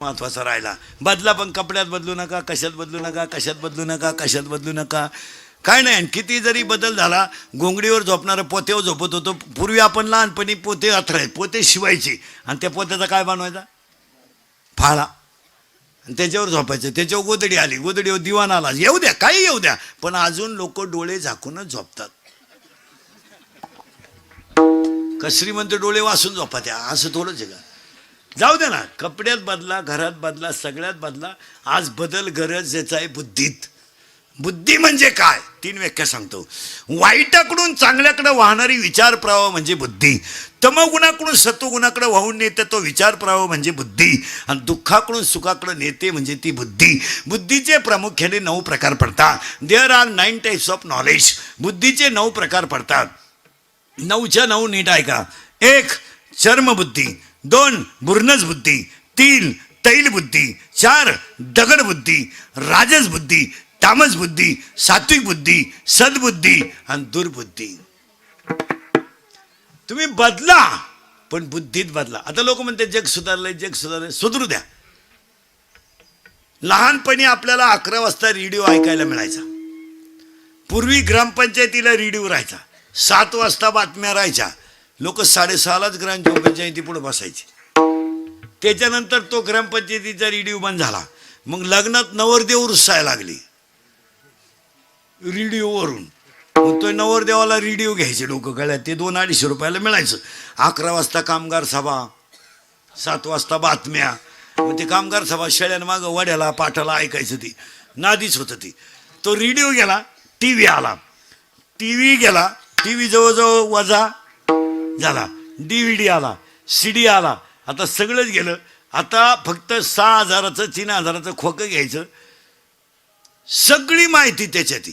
महत्वाचा राहिला. बदला पण कपड्यात बदलू नका, कशात बदलू नका, कशात बदलू नका, कशात बदलू नका. काय नाही. किती जरी बदल झाला, घोंगडीवर झोपणारं पोत्यावर झोपत होतो. पूर्वी आपण लहानपणी पोते अथराय पोते शिवायचे आणि त्या पोत्याचा काय बनवायचा, फाळा, आणि त्याच्यावर झोपायचं. त्याच्यावर गोदडी आली, गोदडीवर दिवाण आला, येऊ द्या काही येऊ द्या, पण अजून लोक डोळे झाकूनच झोपतात. कसरी म्हणते डोळे वासून झोपा त्या, असं थोडंच आहे का? जाऊ दे ना. कपड्यात बदला, घरात बदला, सगळ्यात बदला. आज बदल गरजेचा आहे बुद्धीत. बुद्धी म्हणजे काय, 3 व्याख्या सांगतो. वाईटाकडून चांगल्याकडे वाहणारी विचार प्रवाह म्हणजे बुद्धी. तमगुणाकडून सत्वगुणाकडे वाहून नेते तो विचार प्रवाह म्हणजे बुद्धी. आणि दुःखाकडून सुखाकडे नेते म्हणजे ती बुद्धी. बुद्धीचे प्रामुख्याने 9 प्रकार पडतात. There are 9 types of knowledge. बुद्धीचे 9 प्रकार पडतात. 9च्या 9 नीट ऐका. 1 चर्मबुद्धी, 2 बुर्नज बुद्धी, 3 तैल बुद्धी, 4 दगड बुद्धी, राजस बुद्धी, तामस बुद्धी, सात्विक बुद्धी, सद्बुद्धी आणि दुर्बुद्धी. तुम्ही बदला, पण बुद्धीत बदला. आता लोक म्हणते जग सुधारलंय, जग सुधारलंय. सुधरू द्या. लहानपणी आपल्याला 11 वाजता रेडिओ ऐकायला मिळायचा. पूर्वी ग्रामपंचायतीला रेडिओ राहायचा. 7 वाजता बातम्या राहायच्या. लोक 6:30लाच ग्रामपंचायती पुढे बसायचे. त्याच्यानंतर तो ग्रामपंचायतीचा रेडिओ बंद झाला. मग लग्नात नवरदेव रुसायला लागली रेडिओवरून. मग तो नवरदेवाला रेडिओ घ्यायचे लोक गळ्यात. ते 200-250 रुपयाला मिळायचं. 11 वाजता कामगार सभा, 7 वाजता बातम्या. मग ते कामगार सभा शेळ्यांमागं वड्याला पाठाला ऐकायचं. ती नादीच होतं ती. तो रेडिओ गेला, टी व्ही आला. टी व्ही गेला, टी व्ही जवळजवळ वजा झाला. DVD आला, CD आला. आता सगळंच गेलं. आता फक्त 6,000चं 3,000चं खोकं घ्यायचं. सगळी माहिती त्याच्यात.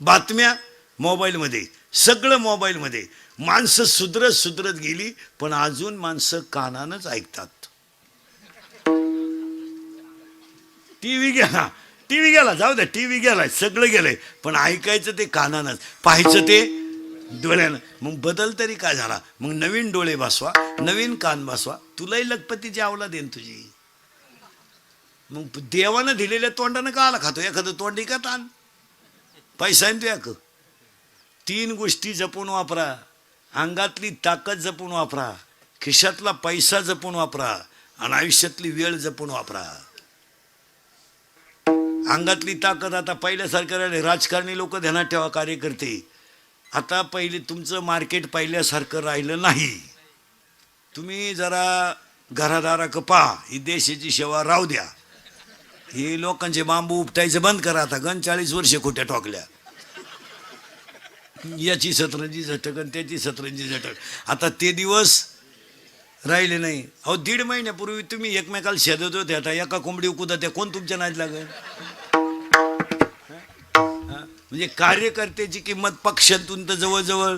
बातम्या मोबाईलमध्ये, सगळं मोबाईलमध्ये. माणसं सुधरत गेली, पण अजून माणसं कानानंच ऐकतात. टी व्ही गेला, जाऊ द्या, टी व्ही गेलाय, सगळं गेलंय, पण ऐकायचं ते कानानंच, पाहायचं ते डोळ्यानं. मग बदल तरी काय झाला? मग नवीन डोळे बसवा, नवीन कान बसवा. तुलाही लखपतीची अवलाद देईन तुझी. मग देवानं दिलेल्या तोंडानं का आला खातो? एखादं तोंडी का ताण, पैसा आहे तुया का? 3 गोष्टी जपून वापरा. अंगातली ताकद जपून वापरा, खिशातला पैसा जपून वापरा, आणि आयुष्यातली वेळ जपून वापरा. अंगातली ताकद आता पहिल्यासारखं राहिले. राजकारणी लोक ध्यानात ठेवा, कार्यकर्ते. आता पहिले तुमचं मार्केट पहिल्यासारखं राहिलं नाही. तुम्ही जरा घरादाराक पहा. ही देशाची सेवा राहू द्या. हे लोकांचे बांबू उपटायचं बंद करा. आता 40 वर्षे खोट्या ठोकल्या. याची सतरंजी झटक आणि त्याची सतरंजी झटक. आता ते दिवस राहिले नाही. अहो 1.5 महिन्यापूर्वी तुम्ही एकमेकाला शेदत होते. आता एका कोंबडी उकुदा त्या कोण तुमच्या नाद लागेल? म्हणजे कार्यकर्त्याची किंमत पक्षातून तर जवळजवळ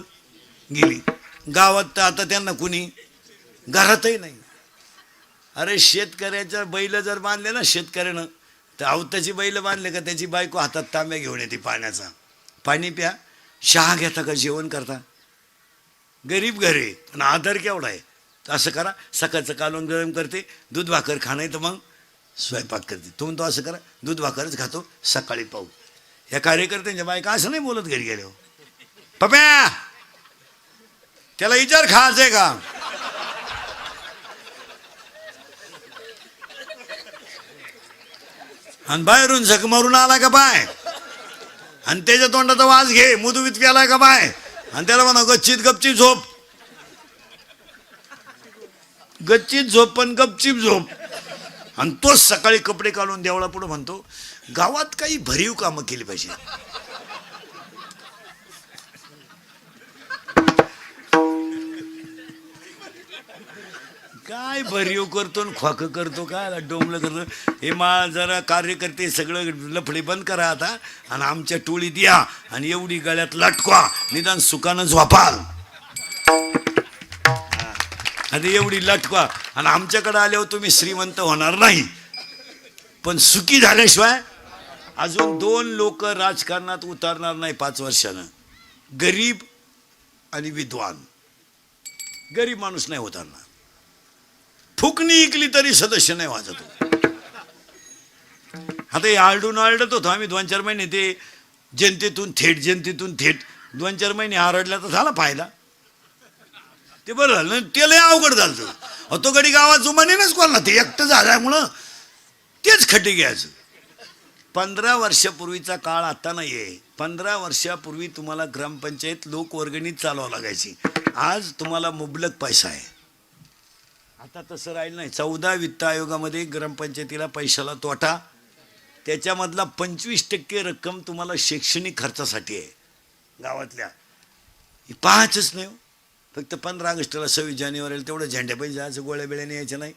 गेली. गावात तर आता त्यांना कुणी घरातही नाही. अरे शेतकऱ्याच्या बैल जर बांधले ना शेतकऱ्यानं, तर अवताची बैल बांधले का त्याची बायको हातात तांब्या घेऊन येते पाण्याचा. पाणी प्या, चहा घेता का, जेवण करता? गरीब घरे, पण आधार केवढा आहे. तर असं करा, सकाळचं कालवण गरम करते, दूध भाकर खाणं, तर मग स्वयंपाक करते. तुम्ही तो असं करा, दूध भाकरच खातो, सकाळी पाहू. या कार्यकर्त्यांच्या बायका असं नाही बोलत घरी गेले. पप्या त्याला विचार खायचंय का? आणि बाहेरून झक मारून आला का बाय, आणि त्याच्या तोंडाचा वास घे, मुदुवीत गेलाय का बाय, आणि त्याला म्हणा गच्चीत गपचीप झोप. गच्चीत झोप पण गपचीप झोप. आणि तोच सकाळी कपडे काढून देवळा पुढे म्हणतो गावात काही भरीव कामं केली पाहिजे. काय भरीव करतो खोक करतो, काय डोंबलं करतो. हे मा जरा कार्यकर्ते सगळं लफडे बंद करा आता, आणि आमच्या टोळीत या, आणि एवढी गळ्यात लटकवा, निदान सुखानं झोपाल. आणि एवढी लटकवा, आणि आमच्याकडे आल्यावर तुम्ही श्रीमंत होणार नाही, पण सुखी झाल्याशिवाय. अजून 2 लोक राजकारणात उतरणार नाही 5 वर्षानं, गरीब आणि विद्वान. गरीब माणूस नाही उतरणार. फुकणी इकली तरी सदस्य नाही वाजत हो. आता हे आरडत होतो आम्ही 2-4 महिने, ते जनतेतून थेट 2-4 महिने आरडला तर झाला फायदा. ते बरं झालं, ते लय अवघड झालं. तो गडी गावात जुमानेच कोणला, ते एकटं झाल्यामुळं तेच खटे घ्यायचं. 15 वर्षापूर्वीचा काळ आता नाही आहे. 15 वर्षापूर्वी तुम्हाला ग्रामपंचायत लोकवर्गणीत चालवावं लागायची. आज तुम्हाला मुबलक पैसा आहे. आता तसं राहिलं नाही. 14 वित्त आयोगामध्ये ग्रामपंचायतीला पैशाला तोटा, त्याच्यामधला 25% रक्कम तुम्हाला शैक्षणिक खर्चासाठी आहे गावातल्या. पाहायचंच नाही. फक्त 15 ऑगस्टला 26 जानेवारीला तेवढं झेंड्या पैसे जायचं, गोळ्या बिळ्याने यायचं नाही.